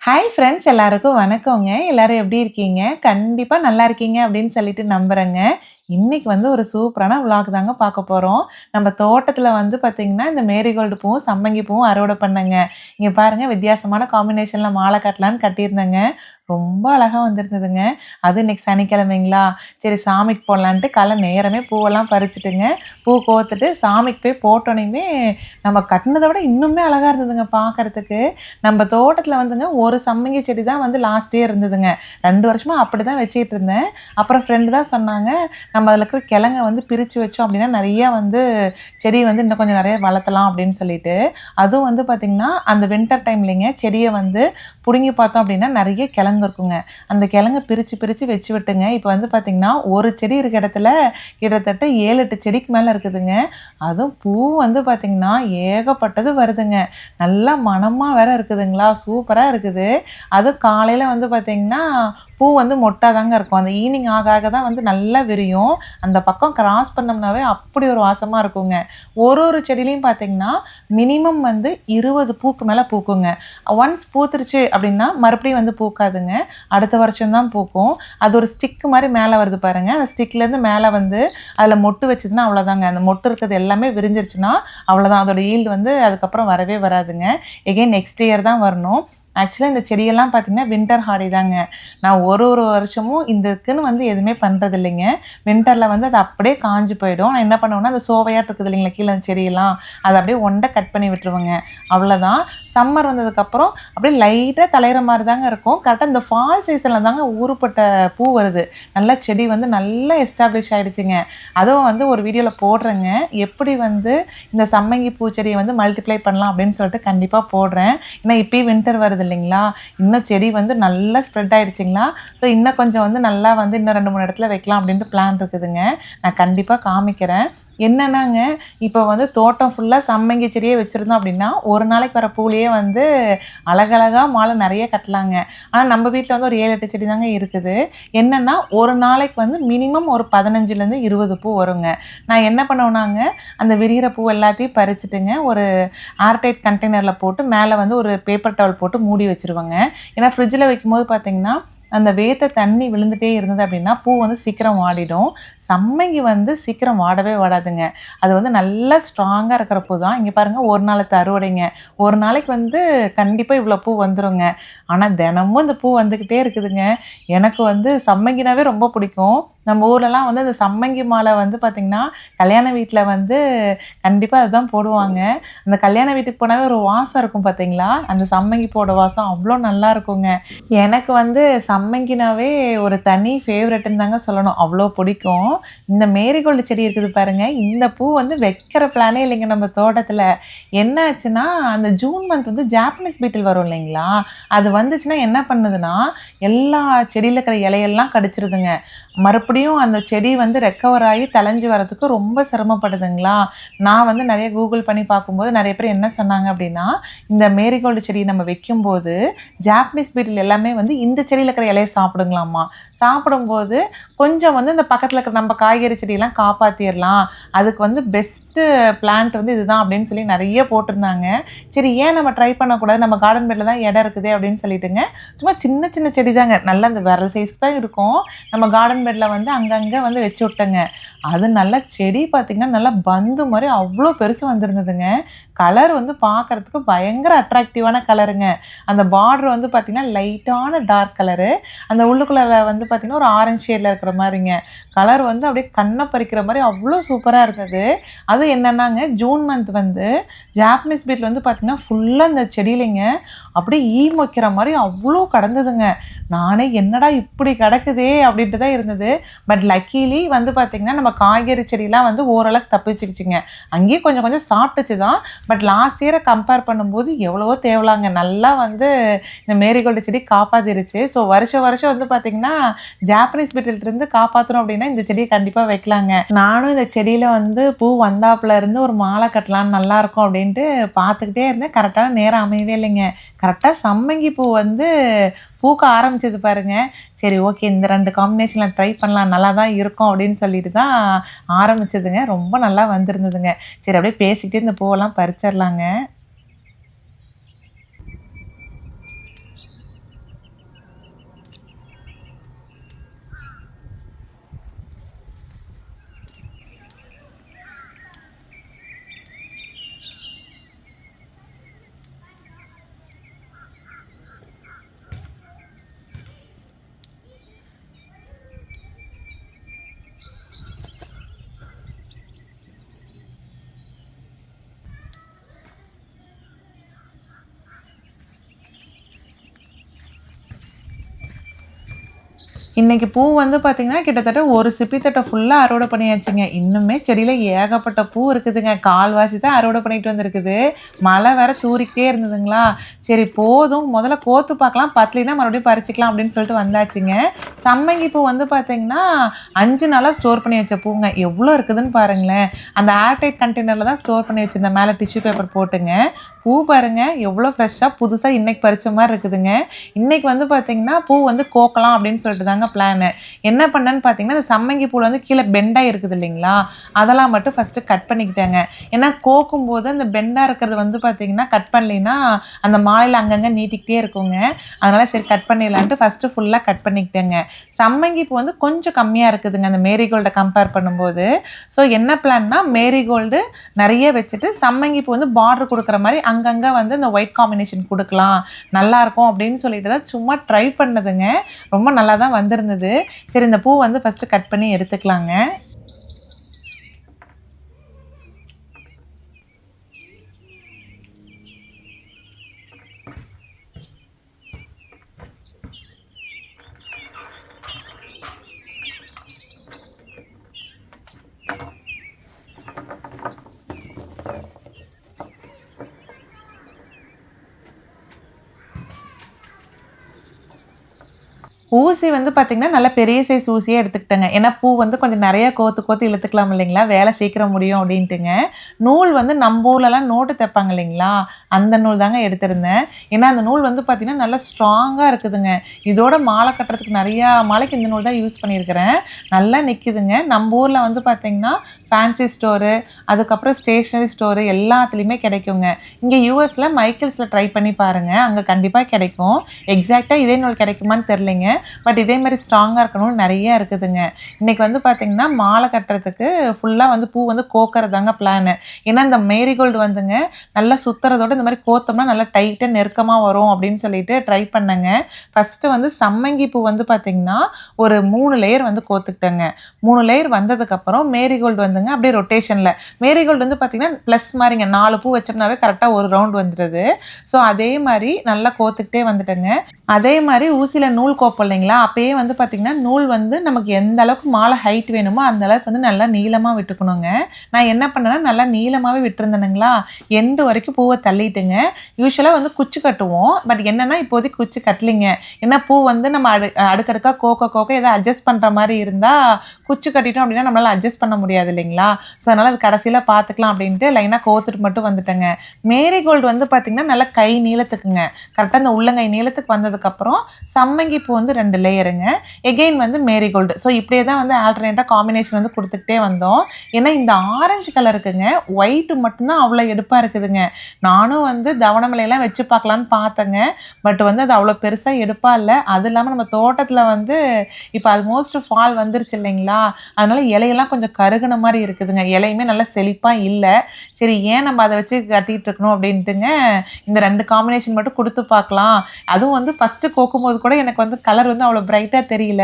Hi friends எல்லாருக்கும் வணக்கங்க. எல்லாரும் எப்படி இருக்கீங்க? கண்டிப்பா நல்லா இருக்கீங்க அப்படின்னு சொல்லிட்டு நம்புறேங்க. இன்னைக்கு வந்து ஒரு சூப்பரான விளாக் தாங்க பார்க்க போறோம். நம்ம தோட்டத்தில வந்து பார்த்தீங்கன்னா, இந்த மேரிகோல்டு பூவும், சம்மங்கி பூவும் அறுவடை பண்ணேங்க. இங்க பாருங்க வித்தியாசமான காம்பினேஷன்ல மாலை கட்டலான்னு கட்டியிருந்தேங்க. ரொம்ப அழகா வந்திருந்ததுங்க. அதுவும் இன்னைக்கு சனிக்கிழமைங்களா, சரி சாமிக்கு போடலான்ட்டு காலைல நேரமே பூவெல்லாம் பறிச்சுட்டுங்க, பூ கோர்த்துட்டு சாமிக்கு போய் போட்டோனையுமே, நம்ம கட்டுனத விட இன்னுமே அழகா இருந்ததுங்க பார்க்கறதுக்கு. நம்ம தோட்டத்தில வந்துங்க ஒரு சம்மங்கி செடி தான் வந்து லாஸ்ட் இயர் இருந்ததுங்க. 2 வருஷமா அப்படிதான் வச்சுட்டு இருந்தேன். அப்புறம் ஃப்ரெண்ட் தான் சொன்னாங்க, நம்ம அதில இருக்கிற கிழங்க வந்து பிரிச்சு வச்சோம் அப்படின்னா, நெறையா வந்து செடி வந்து இன்னும் கொஞ்சம் நெறைய வளர்த்தலாம் அப்படின்னு சொல்லிட்டு. அதுவும் வந்து பார்த்தீங்கன்னா, அந்த வின்டர் டைம்லேங்க செடிய வந்து புடுங்கி பார்த்தோம் அப்படின்னா, நெறைய கிழங்கு இருக்குங்க. அந்த கிழங்க பிரிச்சு பிரிச்சு வச்சு விட்டுங்க. இப்ப வந்து பார்த்தீங்கன்னா, ஒரு செடி இருக்க இடத்துல கிட்டத்தட்ட 7, 8 செடிக்கு மேல இருக்குதுங்க. அதுவும் பூ வந்து பார்த்தீங்கன்னா, ஏகப்பட்டது வருதுங்க. நல்லா மணமா வேற இருக்குதுங்களா, சூப்பரா இருக்குது. அதுவும் காலையில வந்து பார்த்தீங்கன்னா, பூ வந்து மொட்டா தாங்க இருக்கும். அந்த ஈவினிங் ஆக ஆக தான் வந்து நல்லா விரியும். அந்த பக்கம் கிராஸ் பண்ணோம்னாவே அப்படி ஒரு வாசமா இருக்குங்க. ஒரு ஒரு செடியிலயும் பார்த்தீங்கன்னா, மினிமம் வந்து 20 பூக்கு மேல பூக்குங்க. ஒன்ஸ் பூத்துருச்சு அப்படின்னா, மறுபடியும் வந்து பூக்காதுங்க. அடுத்த வருஷம் தான் பூக்கும். அது ஒரு ஸ்டிக் மாரி மேல வருது பாருங்க. அந்த ஸ்டிக்லேருந்து மேல வந்து அதில மொட்டு வச்சதுன்னா அவ்வளோதாங்க. அந்த மொட்டு இருக்கிறது எல்லாமே விரிஞ்சிருச்சுன்னா, அவ்வளோதான். அதோட ஈல்டு வந்து அதுக்கப்புறம் வரவே வராதுங்க. எகைன் நெக்ஸ்ட் இயர் தான் வரணும். ஆக்சுவலா இந்த செடியெல்லாம் பார்த்தீங்கன்னா, வின்டர் ஹார்டி தாங்க. நான் ஒரு ஒரு வருஷமும் இதுக்குன்னு வந்து எதுவுமே பண்றதில்லைங்க. வின்டர்ல வந்து அது அப்படியே காஞ்சு போயிடும். நான் என்ன பண்ணுவேன்னா, அந்த சோவையாட்டு இருக்குது இல்லைங்களா, கீழ அந்த செடியெல்லாம், அத அப்படியே ஒண்ட கட் பண்ணி விட்டுருவேங்க. அவ்வளோதான். சம்மர் வந்ததுக்கப்புறம் அப்படியே லைட்டா தழையிற மாரி தாங்க இருக்கும். கரெக்ட்டா இந்த ஃபால் சீசன்ல தாங்க ஊருப்பட்ட பூ வருது. நல்லா செடி வந்து நல்லா எஸ்டாப்ளிஷ் ஆயிடுச்சுங்க. அதுவும் வந்து ஒரு வீடியோல போடுறேங்க. எப்படி வந்து இந்த சம்மங்கி பூச்செடிய வந்து மல்டிப்ளை பண்ணலாம் அப்படின்னு சொல்லிட்டு கண்டிப்பா போடுறேன். ஏன்னா இப்பயே வின்டர் வருது இல்லைங்களா? இன்னும் செடி வந்து நல்லா ஸ்ப்ரெட் ஆயிடுச்சுங்களா, ஸோ இன்னும் கொஞ்சம் வந்து நல்லா வந்து இன்னும் 2, 3 இடத்துல வைக்கலாம் அப்படின்ட்டு பிளான் இருக்குதுங்க. நான் கண்டிப்பா காமிக்கிறேன். என்னன்னாங்க, இப்போ வந்து தோட்டம் ஃபுல்லா சம்மங்கி செடியே வச்சிருந்தோம் அப்படின்னா, ஒரு நாளைக்கு வர பூலயே வந்து அழகழகா மாலை நெறைய கட்டலாங்க. ஆனா நம்ம வீட்ல வந்து ஒரு 7, 8 செடி தாங்க இருக்குது. என்னன்னா, ஒரு நாளைக்கு வந்து மினிமம் ஒரு 15லேருந்து 20 பூ வருங்க. நான் என்ன பண்ணுவேனாங்க, அந்த விரியிற பூ எல்லாத்தையும் பறிச்சுட்டுங்க, ஒரு ஏர்டைட் கண்டெய்னர்ல போட்டு மேல வந்து ஒரு பேப்பர் டவல் போட்டு மூடி வச்சுருவேங்க. ஏன்னா ஃப்ரிட்ஜில வைக்கும்போது பார்த்தீங்கன்னா, அந்த வேத்த தண்ணி விழுந்துட்டே இருந்தது அப்படின்னா, பூ வந்து சீக்கிரம் வாடிடும். சம்மங்கி வந்து சீக்கிரம் வாடவே வாடாதுங்க. அது வந்து நல்லா ஸ்ட்ராங்கா இருக்கிற பூ தான். இங்க பாருங்க ஒரு நாளத்து அறுவடைங்க. ஒரு நாளைக்கு வந்து கண்டிப்பா இவ்வளோ பூ வந்துருங்க. ஆனா தினமும் இந்த பூ வந்துக்கிட்டே இருக்குதுங்க. எனக்கு வந்து சம்மங்கினாவே ரொம்ப பிடிக்கும். நம்ம ஊர்லலாம் வந்து அந்த சம்மங்கி மாலை வந்து பார்த்தீங்கன்னா, கல்யாண வீட்ல வந்து கண்டிப்பா அதுதான் போடுவாங்க. அந்த கல்யாண வீட்டுக்கு போனாவே ஒரு வாசம் இருக்கும் பார்த்தீங்களா? அந்த சம்மங்கி பூவோட வாசம் அவ்ளோ நல்லாருக்குங்க. எனக்கு வந்து சம்மங்கினாவே ஒரு தனி ஃபேவரைட்டுன்னு தாங்க சொல்லணும். அவ்ளோ பிடிக்கும். இந்த மேரிகோல்டு செடி இருக்குது பாருங்க, இந்த பூ வந்து வைக்கிற பிளானே இல்லைங்க நம்ம தோட்டத்தில. என்ன ஆச்சுன்னா, அந்த ஜூன் மந்த் வந்து ஜாப்பனீஸ் பீட்டில் வரும் இல்லைங்களா? அது வந்துச்சுன்னா என்ன பண்ணுதுன்னா, எல்லா செடியில இருக்கிற இலையெல்லாம் கடிச்சிருதுங்க. மறுபடியும் அந்த செடி வந்து ரெக்கவர் ஆகி தழைஞ்சு வரதுக்கு ரொம்ப சிரமப்படுதுங்களா? நான் வந்து நெறைய கூகுள் பண்ணி பார்க்கும்போது நெறைய பேர் என்ன சொன்னாங்க அப்படின்னா, இந்த மேரிகோல்டு செடி நம்ம வைக்கும்போது, ஜாப்பனீஸ் பீட்டில் எல்லாமே வந்து இந்த செடியில இருக்கிற இலைய சாப்பிடுங்களாமா. சாப்பிடும்போது கொஞ்சம் வந்து இந்த பக்கத்தில இருக்கிற நம்ம காய்கறி செடியெல்லாம் காப்பாத்திரலாம். அதுக்கு வந்து பெஸ்ட்டு பிளான்ட் வந்து இதுதான் அப்படின்னு சொல்லி நெறைய போட்டிருந்தாங்க. சரி ஏன் நம்ம ட்ரை பண்ணக்கூடாது? நம்ம கார்டன் பெட்ல தான் இடம் இருக்குதே அப்படின்னு சொல்லிட்டுங்க, சும்மா சின்ன சின்ன செடி தாங்க. நல்லா அந்த விரல் சைஸ்க்கு தான் இருக்கும். நம்ம கார்டன் பெட்ல வந்து அங்கங்க வந்து வச்சு விட்டேங்க. அது நல்லா செடி பார்த்தீங்கன்னா, நல்லா பந்து மாரி அவ்ளோ பெருசு வந்திருந்ததுங்க. கலர் வந்து பார்க்கறதுக்கு பயங்கர அட்ராக்டிவான கலருங்க. அந்த பார்டர் வந்து பார்த்தீங்கன்னா, லைட்டான டார்க் கலரு. அந்த உள்ளுக்குள்ள வந்து பார்த்தீங்கன்னா, ஒரு ஆரஞ்ச் ஷேட்ல இருக்கிற மாரிங்க. கலர் வந்து அப்படியே கண்ண பறிக்கிற மாரி அவ்ளோ சூப்பரா இருந்தது. அதுவும் என்னன்னாங்க, ஜூன் மந்த் வந்து ஜாப்பனீஸ் பீட்ல வந்து பார்த்தீங்கன்னா, ஃபுல்லா இந்த செடியிலைங்க அப்படியே ஈ மொய்க்கிற மாரி அவ்ளோ கடந்ததுங்க. நானே என்னடா இப்படி கிடக்குதே அப்படின்ட்டு தான் இருந்தது. பட் லக்கீலி வந்து பார்த்தீங்கன்னா, நம்ம காய்கறி செடிலாம் வந்து ஓரளவுக்கு தப்பிச்சுக்கிச்சுங்க. அங்கேயும் கொஞ்சம் கொஞ்சம் சாப்பிட்டுச்சு தான். பட் லாஸ்ட் இயர கம்பேர் பண்ணும்போது எவ்வளவோ தேவலாங்க. நல்லா வந்து இந்த மேரிகோல்டு செடி காப்பாத்திருச்சு. ஸோ வருஷம் வருஷம் வந்து பார்த்தீங்கன்னா, ஜாப்பனீஸ் பீட்டில்ட்டருந்து காப்பாத்தணும் அப்படின்னா, இந்த செடிய கண்டிப்பா வைக்கலாங்க. நானும் இந்த செடியில வந்து பூ வந்தாப்புல இருந்து ஒரு மாலை கட்டலான்னு நல்லாயிருக்கும் அப்படின்ட்டு பார்த்துக்கிட்டே இருந்தேன். கரெக்டான நேரம் அமையவே இல்லைங்க. கரெக்ட்டா சம்மங்கி பூ வந்து பூக்க ஆரம்பிச்சது பாருங்க. சரி ஓகே இந்த 2 காம்பினேஷன்ல ட்ரை பண்ணலாம். நல்லா தான் இருக்கும் அப்படின்னு சொல்லிட்டு தான் ஆரம்பிச்சதுங்க. ரொம்ப நல்லா வந்திருந்ததுங்க. சரி அப்படியே பேசிக்கிட்டே இந்த பூவெல்லாம் பறிச்சிரலாங்க. இன்னைக்கு பூ வந்து பார்த்தீங்கன்னா, கிட்டத்தட்ட ஒரு சிப்பி தட்ட ஃபுல்லா அறுவடை பண்ணியாச்சுங்க. இன்னுமே செடியில ஏகப்பட்ட பூ இருக்குதுங்க. கால்வாசி தான் அறுவடை பண்ணிட்டு வந்திருக்குது. மழை வேற தூறிக்கிட்டே இருந்ததுங்களா, சரி போதும் முதல்ல கோத்து பார்க்கலாம், பத்தலைன்னா மறுபடியும் பறிச்சுக்கலாம் அப்படின்னு சொல்லிட்டு வந்தாச்சுங்க. சம்மங்கி பூ வந்து பார்த்தீங்கன்னா, 5 நாளா ஸ்டோர் பண்ணி வச்ச பூங்க. எவ்வளோ இருக்குதுன்னு பாருங்களேன். அந்த ஏர்டைட் கண்டெய்னர்ல தான் ஸ்டோர் பண்ணி வச்சிருந்தேன். மேல டிஷ்யூ பேப்பர் போட்டுங்க. பூ பாருங்க எவ்வளோ ஃப்ரெஷ்ஷா புதுசா இன்னைக்கு பறிச்ச மாரி இருக்குதுங்க. இன்னைக்கு வந்து பார்த்தீங்கன்னா, பூ வந்து கோக்கலாம் அப்படின்னு சொல்லிட்டு தாங்க பிளானு. என்ன பண்ணேன்னு பார்த்தீங்கன்னா, இந்த சம்மங்கி பூல வந்து கீழ பெண்டா இருக்குது இல்லைங்களா, அதெல்லாம் மட்டும் ஃபர்ஸ்ட்டு கட் பண்ணிக்கிட்டேங்க. ஏன்னா கோக்கும்போது அந்த பெண்டா இருக்கிறது வந்து பார்த்தீங்கன்னா, கட் பண்ணலைன்னா அந்த மாலையில அங்கங்க நீட்டிக்கிட்டே இருக்குங்க. அதனால சரி கட் பண்ணிடலான்ட்டு ஃபர்ஸ்ட்டு ஃபுல்லா கட் பண்ணிக்கிட்டேங்க. சம்மங்கி பூ வந்து கொஞ்சம் கம்மியா இருக்குதுங்க அந்த மேரிகோல்ட கம்பேர் பண்ணும்போது. ஸோ என்ன பிளான்னா, மேரிகோல்டு நெறைய வச்சுட்டு, சம்மங்கி பூ வந்து பார்டர் குடுக்குற மாரி அங்கங்க வந்து இந்த ஒயிட் காம்பினேஷன் குடுக்கலாம். நல்லாருக்கும் அப்படின்னு சொல்லிட்டு தான் சும்மா ட்ரை பண்ணதுங்க. ரொம்ப நல்லா தான் வந்திருந்தது. சரி இந்த பூ வந்து ஃபர்ஸ்ட்டு கட் பண்ணி எடுத்துக்கலாங்க. ஊசி வந்து பார்த்தீங்கன்னா, நல்ல பெரிய சைஸ் ஊசியே எடுத்துக்கிட்டேங்க. ஏன்னா, பூ வந்து கொஞ்சம் நெறைய கோத்து கோத்து இழுத்துக்கலாம் இல்லைங்களா? வேலை சீக்கிரம் முடியும் அப்டின்ட்டுங்க. நூல் வந்து நம்ப ஊர்லலாம் நோட்டு தைப்பாங்க இல்லைங்களா? அந்த நூல் தாங்க எடுத்திருந்தேன். ஏன்னா, அந்த நூல் வந்து பார்த்தீங்கன்னா, நல்லா ஸ்ட்ராங்கா இருக்குதுங்க. இதோட மாலை கட்டுறதுக்கு நெறையா மாலைக்கு இந்த நூல் தான் யூஸ் பண்ணியிருக்கிறேன். நல்லா நிக்குதுங்க. நம்ப ஊர்ல வந்து பார்த்தீங்கன்னா, ஃபேன்சி ஸ்டோரு, அதுக்கப்புறம் ஸ்டேஷனரி ஸ்டோரு எல்லாத்துலயுமே கிடைக்குங்க. இங்க யுஎஸ்ல மைக்கேல்ஸ்ல ட்ரை பண்ணி பாருங்க. அங்க கண்டிப்பா கிடைக்கும். எக்ஸாக்ட்டா இதே நூல் கிடைக்குமான்னு தெரியலைங்க. பட் இதே மாதிரி ஸ்ட்ராங்கா இருக்க நூல் நெறைய இருக்குதுங்க. இன்னைக்கு வந்து பார்த்தீங்கன்னா, மாலை கட்டுறதுக்கு ஃபுல்லா வந்து பூ வந்து கோக்கறதாங்க பிளானு. ஏன்னா, இந்த மேரிகோல்டு வந்துங்க நல்லா சுத்துறதோட இந்த மாரி கோத்தோம்னா நல்லா டைட்டா நெருக்கமா வரும் அப்படின்னு சொல்லிட்டு ட்ரை பண்ணேங்க. ஃபர்ஸ்ட்டு வந்து சம்மங்கி பூ வந்து பார்த்தீங்கன்னா, ஒரு 3 லேயர் வந்து கோத்துக்கிட்டேங்க. 3 லேயர் வந்ததுக்கப்புறம் மேரிகோல்டு வந்துங்க அப்படியே ரொட்டேஷன்ல. மேரிகோல்டு வந்து பார்த்தீங்கன்னா, ப்ளஸ் மாரிங்க 4 பூ வச்சோம்னாவே கரெக்ட்டா ஒரு ரவுண்ட் வந்துருது. ஸோ அதே மாரி நல்லா கோத்துக்கிட்டே வந்துட்டேங்க. அதே மாரி ஊசியில நூல் கோப்போம் இல்லைங்களா, அப்பயே வந்து பார்த்தீங்கன்னா, நூல் வந்து நமக்கு எந்த அளவுக்கு மாலை ஹைட் வேணுமோ, அந்த அளவுக்கு வந்து நல்லா நீளமா விட்டுக்கணுங்க. நான் என்ன பண்ணேன்னா, நல்லா நீளமாவே விட்டுருந்தேனுங்களா, எண்டு வரைக்கும் பூவ தள்ளிட்டுங்க. யூசுவலா வந்து குச்சி கட்டுவோம். பட் என்னன்னா, இப்போதைக்கு குச்சி கட்டலிங்க. ஏன்னா பூ வந்து நம்ம அடுக்கடுக்கா கோக்க கோக்க ஏதோ அட்ஜஸ்ட் பண்ற மாரி இருந்தா, குச்சி கட்டிட்டோம் அப்படின்னா, நம்மளால அட்ஜஸ்ட் பண்ண முடியாது இல்லைங்களா? ஸோ அதனால அது கடைசியில பார்த்துக்கலாம் அப்படின்ட்டு லைனா கோத்துட்டு மட்டும் வந்துட்டேங்க. மேரிகோல்டு வந்து பார்த்தீங்கன்னா, நல்லா கை நீளத்துக்குங்க. கரெக்ட்டா அந்த உள்ளங்கை நீளத்துக்கு வந்ததுக்கப்புறம், சம்மங்கி பூ வந்து 2 லேயருங்க. எகெயின் வந்து மேரிகோல்டு. ஸோ இப்படியே தான் வந்து ஆல்டர்னேட்டா காம்பினேஷன் வந்து குடுத்துக்கிட்டே வந்தோம். ஏன்னா இந்த ஆரஞ்சு கலருக்குங்க, ஒயிட் மட்டும் தான் அவ்வளோ எடுப்பா இருக்குதுங்க. நானும் வந்து தவணமலைலாம் வச்சு பார்க்கலான்னு பார்த்தேங்க. பட் வந்து அது அவ்வளோ பெருசா எடுப்பா இல்ல. அது இல்லாம நம்ம தோட்டத்தில வந்து இப்ப ஆல்மோஸ்ட் ஃபால் வந்துருச்சு இல்லைங்களா? அதனால இலையெல்லாம் கொஞ்சம் கருகுன மாரி இருக்குதுங்க. இலையுமே நல்லா செழிப்பா இல்ல. சரி ஏன் நம்ம அத வச்சு கட்டிட்டு இருக்கணும் அப்படின்ட்டுங்க, இந்த 2 காம்பினேஷன் மட்டும் குடுத்து பார்க்கலாம். அதுவும் வந்து ஃபர்ஸ்ட்டு கோக்கும்போது கூட எனக்கு வந்து கலர் வந்து அவ்வளோ பிரைட்டா தெரியல.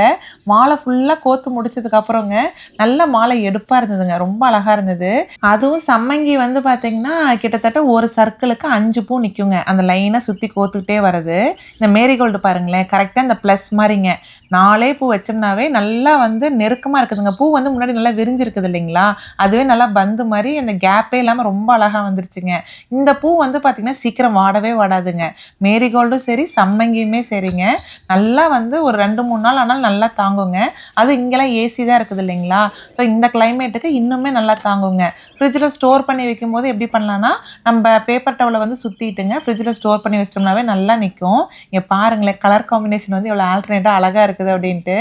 மாலை ஃபுல்லா கோத்து முடிச்சதுக்கு அப்புறங்க, நல்ல மாலை எடுப்பா இருந்ததுங்க. ரொம்ப அழகா இருந்தது. அதுவும் சம்மங்கி வந்து பார்த்தீங்கன்னா, கிட்டத்தட்ட ஒரு சர்க்கிளுக்கு 5 பூ நிக்குங்க. அந்த லைனா சுத்தி கோத்துக்கிட்டே வரது. இந்த மேரிகோல்டு பாருங்களேன், கரெக்ட்டா இந்த ப்ளஸ் மாரிங்க. 4 பூ வச்சோம்னாவே நல்லா வந்து நெருக்கமா இருக்குதுங்க. பூ வந்து முன்னாடி நல்லா விரிஞ்சிருக்குது இல்லைங்களா? அதுவே நல்லா பந்து மாரி அந்த கேப்பே இல்லாம ரொம்ப அழகா வந்துருச்சுங்க. இந்த பூ வந்து பார்த்தீங்கன்னா, சீக்கிரம் வாடவே வாடாதுங்க. மேரிகோல்டும் சரி, சம்மங்கியுமே சரிங்க. நல்லா வந்து ஒரு 2, 3 நாள் ஆனாலும் நல்லா தாங்குங்க. அதுவும் இங்கலாம் ஏசி தான் இருக்குது இல்லைங்களா? ஸோ இந்த கிளைமேட்டுக்கு இன்னுமே நல்லா தாங்குங்க. ஃப்ரிட்ஜ்ல ஸ்டோர் பண்ணி வைக்கும்போது எப்படி பண்ணலான்னா, நம்ப பேப்பர் டவல வந்து சுத்திட்டுங்க, ஃப்ரிட்ஜ்ல ஸ்டோர் பண்ணி வச்சுட்டோம்னாவே நல்லா நிக்கும். இங்க பாருங்களேன், கலர் காம்பினேஷன் வந்து எவ்வளோ ஆல்டர்னேட்டா அழகா இருக்குது அப்படின்ட்டு.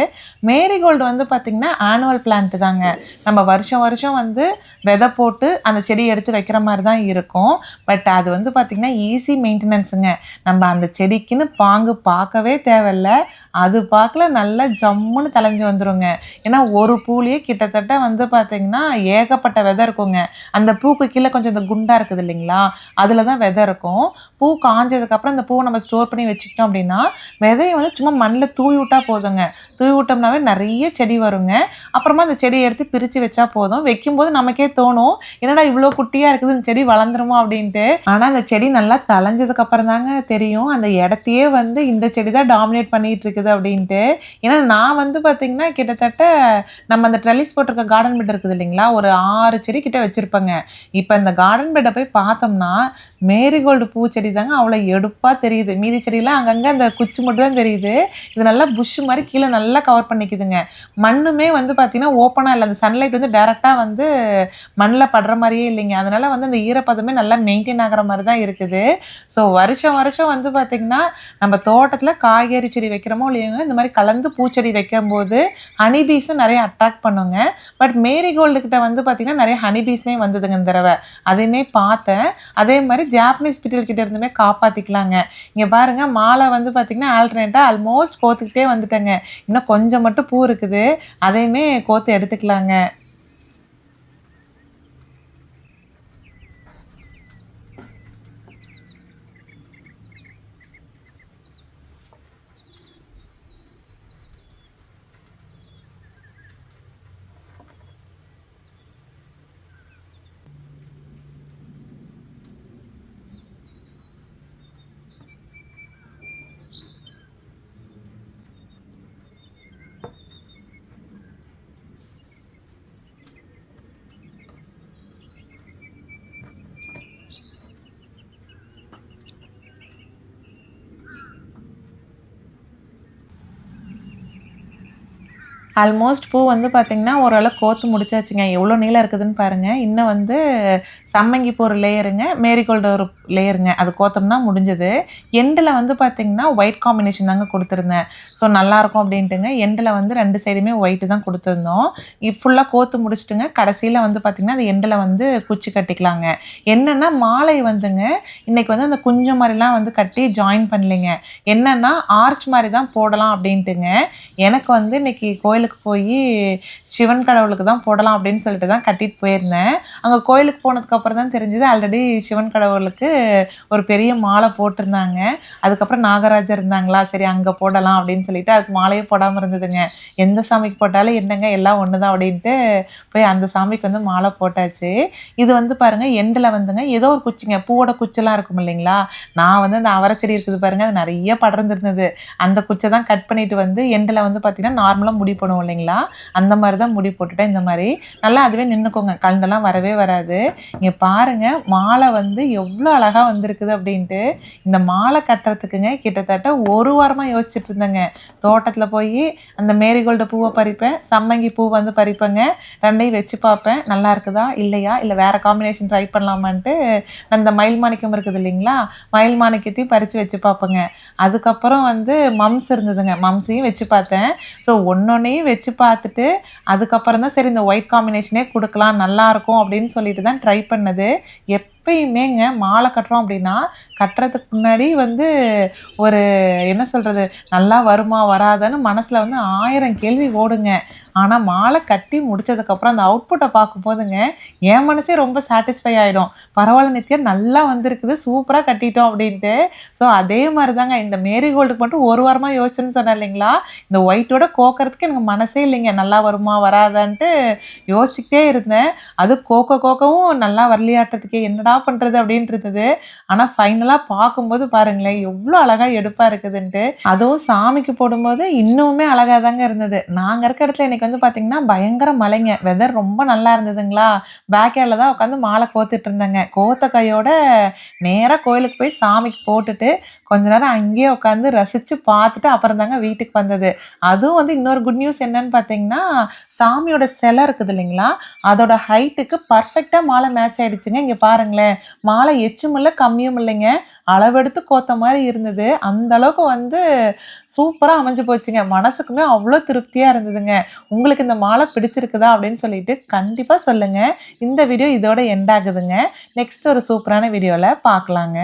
மேரிகோல்டு வந்து பார்த்தீங்கன்னா, ஆனுவல் பிளான்ட் தாங்க. நம்ம வருஷம் வருஷம் வந்து விதை போட்டு அந்த செடிய எடுத்து வைக்கிற மாரி தான் இருக்கும். பட் அது வந்து பார்த்தீங்கன்னா, ஈஸி மெயின்டெனன்ஸுங்க. நம்ம அந்த செடிக்குன்னு பாங்கு பார்க்கவே தேவையில்ல. அது பாக்கல நல்லா ஜம்முன்னு தழைஞ்சு வந்துருங்க. ஏன்னா, ஒரு பூலயே கிட்டத்தட்ட வந்து பார்த்தீங்கன்னா, ஏகப்பட்ட விதை இருக்குங்க. அந்த பூக்கு கீழ கொஞ்சம் இந்த குண்டா இருக்குது இல்லைங்களா? அதுல தான் விதை இருக்கும். பூ காஞ்சதுக்கப்புறம் அந்த பூவ நம்ம ஸ்டோர் பண்ணி வச்சுக்கிட்டோம் அப்படின்னா, விதைய வந்து சும்மா மண்ல தூவி விட்டா போதுங்க. தூவி விட்டோம்னாவே நெறைய செடி வருங்க. அப்புறமா அந்த செடிய எடுத்து பிரிச்சு வச்சா போதும். வைக்கும்போது நமக்கே தோணும், என்னடா இவ்ளோ குட்டியா இருக்குது, இந்த செடி வளர்ந்துருமா அப்படின்ட்டு. ஆனா அந்த செடி நல்லா தழைஞ்சதுக்கு அப்புறம் தாங்க தெரியும், அந்த இடத்தையே வந்து இந்த செடி தான் டாமினேட் பண்ணிட்டு இருக்குது இருக்குது அப்படின்ட்டு. ஏன்னா நான் வந்து பார்த்தீங்கன்னா, கிட்டத்தட்ட நம்ம அந்த ட்ரெல்லிஸ் போட்டிருக்க கார்டன் பெட் இருக்குது இல்லைங்களா? ஒரு 6 செடி கிட்ட வச்சிருப்பேங்க. இப்ப இந்த கார்டன் பெட்ட போய் பார்த்தோம்னா, மேரிகோல்டு பூச்செடி தாங்க அவ்வளோ எடுப்பா தெரியுது. மீதி செடிலாம் அங்கங்க அந்த குச்சி மட்டும் தான் தெரியுது. இது நல்லா புஷ் மாரி கீழ நல்லா கவர் பண்ணிக்குதுங்க. மண்ணுமே வந்து பார்த்தீங்கன்னா, ஓப்பனா இல்ல. அந்த சன்லைட் வந்து டைரக்ட்டா வந்து மண்ல படுற மாரியே இல்லைங்க. அதனால வந்து அந்த ஈரப்பதமே நல்லா மெயின்டெயின் ஆகுற மாரி தான் இருக்குது. ஸோ வருஷம் வருஷம் வந்து பார்த்தீங்கன்னா, நம்ம தோட்டத்தில காய்கறி செடி வைக்கிறோமோ இல்லையோங்க, இந்த மாரி கலந்து பூச்செடி வைக்கும்போது, ஹனி பீஸும் நெறைய அட்ராக்ட் பண்ணுங்க. பட் மேரிகோல்டு கிட்ட வந்து பார்த்தீங்கன்னா, நெறைய ஹனி பீஸுமே வந்ததுங்க இந்த தடவ. அதையுமே பார்த்தேன். அதே மாரி ஜாப்பனீஸ் பீட்டில் கிட்ட இருந்துமே காப்பாத்திக்கலாங்க. இங்க பாருங்க மாலை வந்து பார்த்தீங்கன்னா, ஆல்டர்னேட்டா ஆல்மோஸ்ட் கோத்துக்கிட்டே வந்துட்டேங்க. இன்னும் கொஞ்சம் மட்டும் பூ இருக்குது. அதையுமே கோத்து எடுத்துக்கலாங்க. ஆல்மோஸ்ட் பூ வந்து பார்த்தீங்கன்னா, ஓரளவு கோத்து முடிச்சாச்சுங்க. எவ்வளோ நீளம் இருக்குதுன்னு பாருங்க. இன்னும் வந்து சம்மங்கி பூ ஒரு லேயருங்க, மேரிகோல்டு ஒரு லேயருங்க. அது கோத்தோம்னா முடிஞ்சது. எண்டுல வந்து பார்த்தீங்கன்னா, ஒயிட் காம்பினேஷன் தாங்க குடுத்துருந்தேன். ஸோ நல்லாயிருக்கும் அப்டின்ட்டுங்க, எண்டுல வந்து 2 சைடுமே ஒயிட்டு தான் குடுத்துருந்தோம். ஃபுல்லா கோத்து முடிச்சுட்டுங்க, கடைசியில வந்து பார்த்தீங்கன்னா, அது எண்டுல வந்து குச்சி கட்டிக்கலாங்க. என்னன்னா, மாலை வந்துங்க, இன்னைக்கு வந்து அந்த குஞ்சம் மாரிலாம் வந்து கட்டி ஜாயின் பண்ணலைங்க. என்னன்னா, ஆர்ச் மாரி தான் போடலாம் அப்டின்ட்டுங்க. எனக்கு வந்து இன்னைக்கு கோயிலுக்கு போயி, சிவன் கடவுளுக்கு தான் போடலாம் அப்படின்னு சொல்லிட்டு தான் கட்டிட்டு போயிருந்தேன். அங்க கோயிலுக்கு போனதுக்கப்புறம் தான் தெரிஞ்சது, ஆல்ரெடி சிவன் கடவுளுக்கு ஒரு பெரிய மாலை போட்டிருந்தாங்க. அதுக்கப்புறம் நாகராஜர் இருந்தாங்களா, சரி அங்க போடலாம் அப்படின்னு சொல்லிட்டு, அதுக்கு மாலையே போடாம இருந்ததுங்க. எந்த சாமிக்கு போட்டாலும் என்னங்க எல்லாம் ஒண்ணு தான் அப்படின்ட்டு, போய் அந்த சாமிக்கு வந்து மாலை போட்டாச்சு. இது வந்து பாருங்க எண்டுல வந்துங்க ஏதோ ஒரு குச்சிங்க, பூவோட குச்செல்லாம் இருக்கும் இல்லைங்களா? நான் வந்து அந்த அவரைச்செடி இருக்குது பாருங்க, அது நெறைய படர்ந்திருந்தது. அந்த குச்ச தான் கட் பண்ணிட்டு வந்து எண்டுல வந்து பார்த்தீங்கன்னா, நார்மலா முடி போடுவோம் இல்லைங்களா? அந்த மாரி தான் முடி போட்டுட்டேன் இந்த மாரி. நல்லா அதுவே நின்னுக்குங்க. கழண்டெல்லாம் வரவே வராது. இங்க பாருங்க, மாலை வந்து எவ்ளோ அழகா வந்திருக்குது அப்டின்ட்டு. இந்த மாலை கட்டுறதுக்குங்க கிட்டத்தட்ட 1 வாரமா யோசிச்சுட்டு இருந்தேங்க. தோட்டத்துல போயி அந்த மேரிகோல்டு பூவ பறிப்பேன், சம்மங்கி பூ வந்து பறிப்பேங்க. 2யும் வச்சு பார்ப்பேன். நல்லா இருக்குதா? இல்லையா? இல்ல வேற காம்பினேஷன் ட்ரை பண்ணலாமான்ட்டு, அந்த மயில் மாணிக்கம் இருக்குது இல்லைங்களா? மயில் மாணிக்கத்தையும் பறிச்சு வச்சு பார்ப்பேங்க. அதுக்கப்புறம் வந்து மம்ஸ் இருந்ததுங்க. மம்ஸையும் வச்சு பார்த்தேன். ஸோ ஒண்ணொண்ணையும் வச்சு பார்த்துட்டு, அதுக்கப்புறம் தான் சரி இந்த ஒயிட் காம்பினேஷனே குடுக்கலாம், நல்லாருக்கும் அப்படின்னு சொல்லிட்டு தான் ட்ரை பண்ணது. எப்பயுமேங்க மாலை கட்டுறோம் அப்படின்னா, கட்டுறதுக்கு முன்னாடி வந்து ஒரு என்ன சொல்றது, நல்லா வருமா? வராதான்னு மனசுல வந்து 1000 கேள்வி ஓடுங்க. ஆனா மாலை கட்டி முடிச்சதுக்கப்புறம் அந்த அவுட்புட்ட பார்க்கும்போதுங்க, என் மனசே ரொம்ப சாட்டிஸ்ஃபை ஆயிடும். பரவால்ல நித்யா நல்லா வந்திருக்குது, சூப்பரா கட்டிட்டோம் அப்படின்ட்டு. ஸோ அதே மாரி தாங்க இந்த மேரிகோல்டுக்கு மட்டும் 1 வாரமா யோசிச்சேன்னு சொன்னேன் இல்லைங்களா? இந்த ஒயிட்டோட கோக்கறதுக்கு எனக்கு மனசே இல்லைங்க. நல்லா வருமா? வராதான்ட்டு யோசிச்சுக்கிட்டே இருந்தேன். அது கோக்கவும் நல்லா வரலையாட்டத்துக்கே என்னடா பண்றது? அப்படின்ட்டு இருந்தது. ஆனா ஃபைனலா பார்க்கும்போது பாருங்களேன், எவ்ளோ அழகா எடுப்பா இருக்குதுன்ட்டு. அதுவும் சாமிக்கு போடும்போது இன்னுமே அழகா தாங்க இருந்தது. நாங்க இருக்க இடத்துல இன்னைக்கு வந்து பார்த்தீங்கன்னா, பயங்கர மழைங்க. வெதர் ரொம்ப நல்லா இருந்ததுங்களா, பேக் யார்ட்ல தான் உட்காந்து மாலை கோத்துட்டு இருந்தேங்க. கோத்த கையோட நேரா கோயிலுக்கு போய் சாமிக்கு போட்டுட்டு, கொஞ்ச நேரம் அங்கேயே உட்காந்து ரசிச்சு பார்த்துட்டு அப்புறம் தாங்க வீட்டுக்கு வந்தது. அதுவும் வந்து இன்னொரு குட் நியூஸ் என்னன்னு பார்த்தீங்கன்னா, சாமியோட சிலை இருக்குது இல்லைங்களா, அதோட ஹைட்டுக்கு பெர்ஃபெக்ட்டா மாலை மேட்ச் ஆயிடுச்சுங்க. இங்க பாருங்களேன், மாலை எச்சும் இல்ல, கம்மியும் இல்லைங்க. அளவெடுத்து கோத்த மாரி இருந்தது. அந்த அளவுக்கு வந்து சூப்பரா அமைஞ்சு போச்சுங்க. மனசுக்குமே அவ்ளோ திருப்தியா இருந்ததுங்க. உங்களுக்கு இந்த மாலை பிடிச்சிருக்குதா? அப்படின்னு சொல்லிட்டு கண்டிப்பா சொல்லுங்க. இந்த வீடியோ இதோட எண்ட் ஆகுதுங்க. நெக்ஸ்ட் ஒரு சூப்பரான வீடியோல பார்க்கலாங்க.